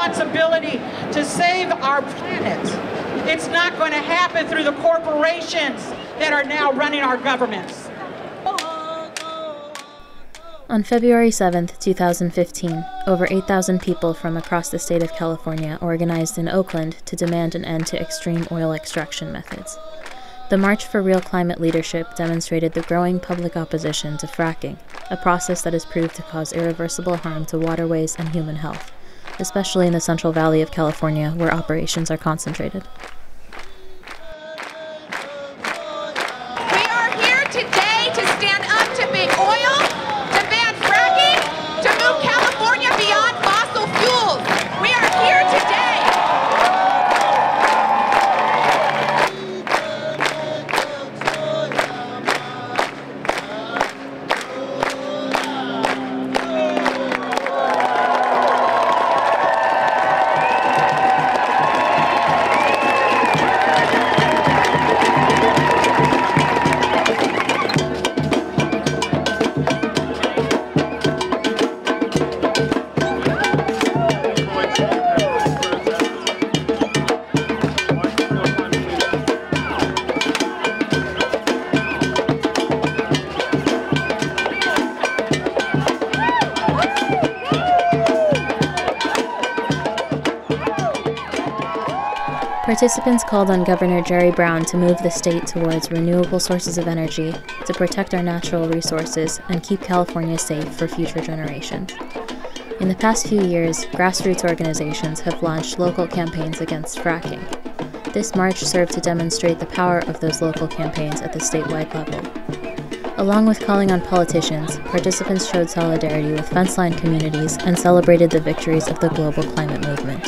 responsibility to save our planet. It's not going to happen through the corporations that are now running our governments. On February 7, 2015, over 8,000 people from across the state of California organized in Oakland to demand an end to extreme oil extraction methods. The March for Real Climate Leadership demonstrated the growing public opposition to fracking, a process that has proved to cause irreversible harm to waterways and human health, especially in the Central Valley of California where operations are concentrated. We are here today to stand up to big oil, to ban fracking, to move California beyond fossil fuels. We are here today. Participants called on Governor Jerry Brown to move the state towards renewable sources of energy, to protect our natural resources, and keep California safe for future generations. In the past few years, grassroots organizations have launched local campaigns against fracking. This march served to demonstrate the power of those local campaigns at the statewide level. Along with calling on politicians, participants showed solidarity with fence-line communities and celebrated the victories of the global climate movement.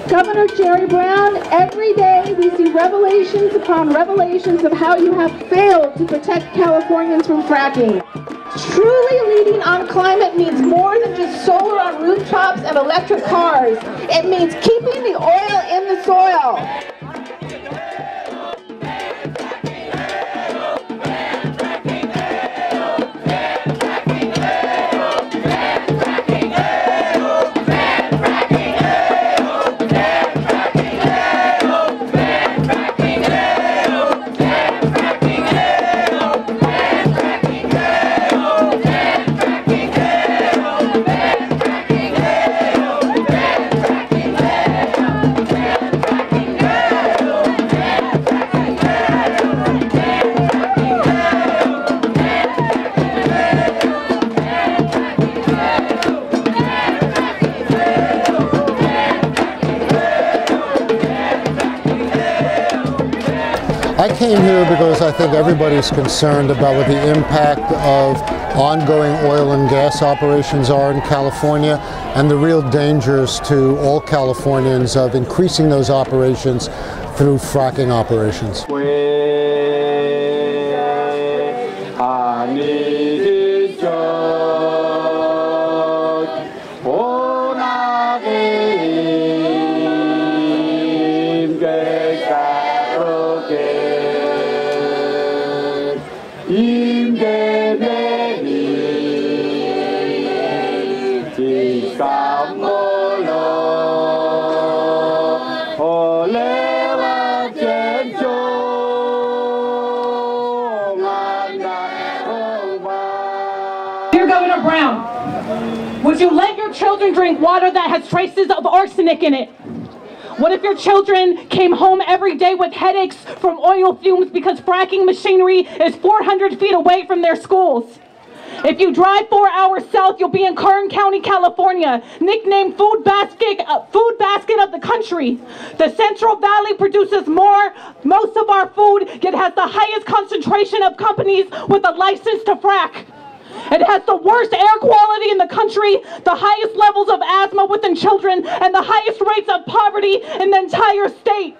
Governor Jerry Brown, every day we see revelations upon revelations of how you have failed to protect Californians from fracking. Truly leading on climate means more than just solar on rooftops and electric cars. It means keeping the oil in the soil. I came here because I think everybody's concerned about what the impact of ongoing oil and gas operations are in California and the real dangers to all Californians of increasing those operations through fracking operations. Dear Governor Brown, would you let your children drink water that has traces of arsenic in it? What if your children came home every day with headaches from oil fumes because fracking machinery is 400 feet away from their schools? If you drive 4 hours south, you'll be in Kern County, California, nicknamed food basket of the country. The Central Valley produces most of our food, yet has the highest concentration of companies with a license to frack. It has the worst air quality in the country, the highest levels of asthma within children, and the highest rates of poverty in the entire state.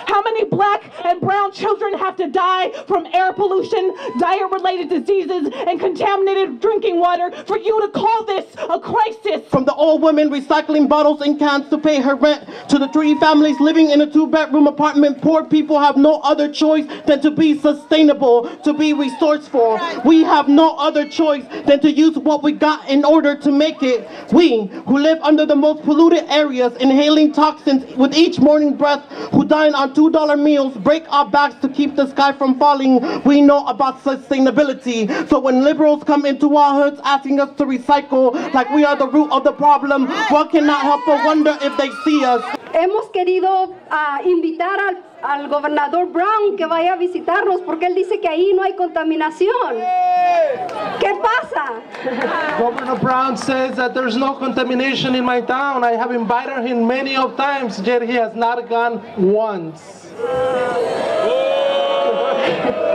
How many black and brown children have to die from air pollution, diet-related diseases, and contaminated drinking water for you to call this a crisis? From the old women recycling bottles and cans to pay her rent, to the 3 families living in a 2-bedroom apartment, poor people have no other choice than to be sustainable, to be resourceful. We have no other choice than to use what we got in order to make it. We, who live under the most polluted areas, inhaling toxins with each morning breath, who dine on $2 meals, break our backs to keep the sky from falling, we know about sustainability. So when liberals come into our hoods asking us to recycle like we are the root of the problem, one cannot help but wonder if they see us. Hemos querido invitar al gobernador Brown que vaya a visitarnos porque él dice que ahí no hay contaminación. ¿Qué pasa? Governor Brown says that there's no contamination in my town. I have invited him many of times, yet he has not gone once.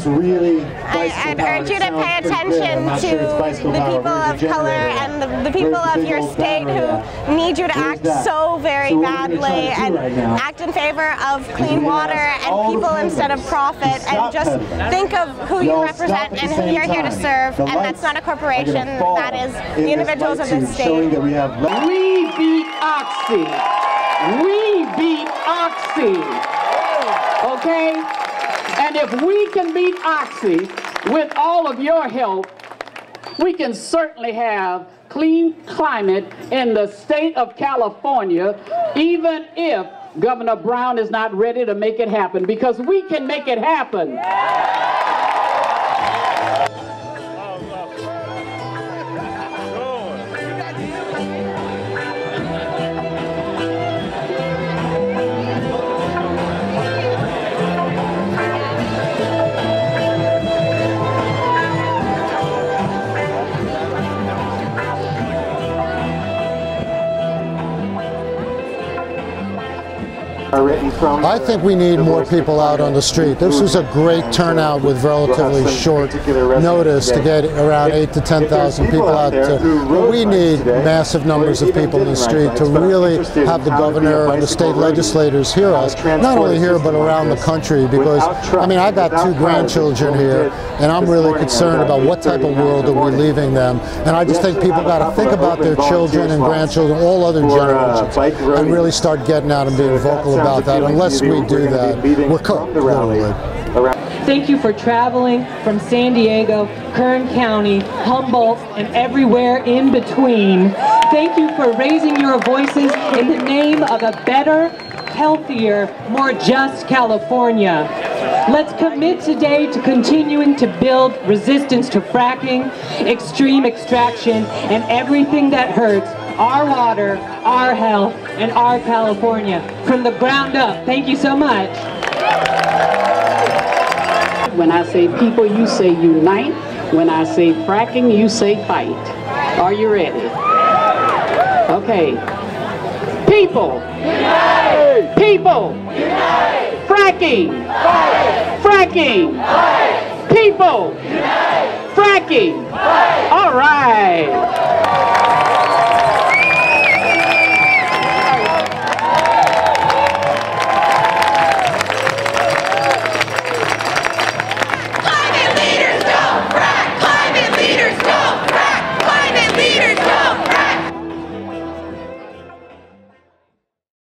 I'd urge you to pay attention to the people of color and the people of your state who need you to act so very badly and act in favor of clean water and people instead of profit, and just think of who you represent and who you're here to serve, and that's not a corporation, that is the individuals of this state. We beat Oxy. We beat Oxy. Okay? And if we can beat Oxy with all of your help, we can certainly have clean climate in the state of California, even if Governor Brown is not ready to make it happen, because we can make it happen. I think we need more people out on the street. This was a great turnout with relatively short notice to get around 8,000 to 10,000 people out there. But we need massive numbers of people in the street to really have the governor and the state legislators hear us, not only here but around the country, because I mean, I got 2 grandchildren here and I'm really concerned about what type of world are we leaving them. And I just think people got to think about their children and grandchildren, all other generations, and really start getting out and being vocal about that. Unless we do that, we're cooked, literally. Thank you for traveling from San Diego, Kern County, Humboldt, and everywhere in between. Thank you for raising your voices in the name of a better, healthier, more just California. Let's commit today to continuing to build resistance to fracking, extreme extraction, and everything that hurts our water, our health, and our California from the ground up. Thank you so much. When I say people, you say unite. When I say fracking, you say fight. Are you ready? Okay. People. Unite! People. Unite! Fracking. Fight! Fracking. Fight! People. Unite! Fracking. Fight! All right.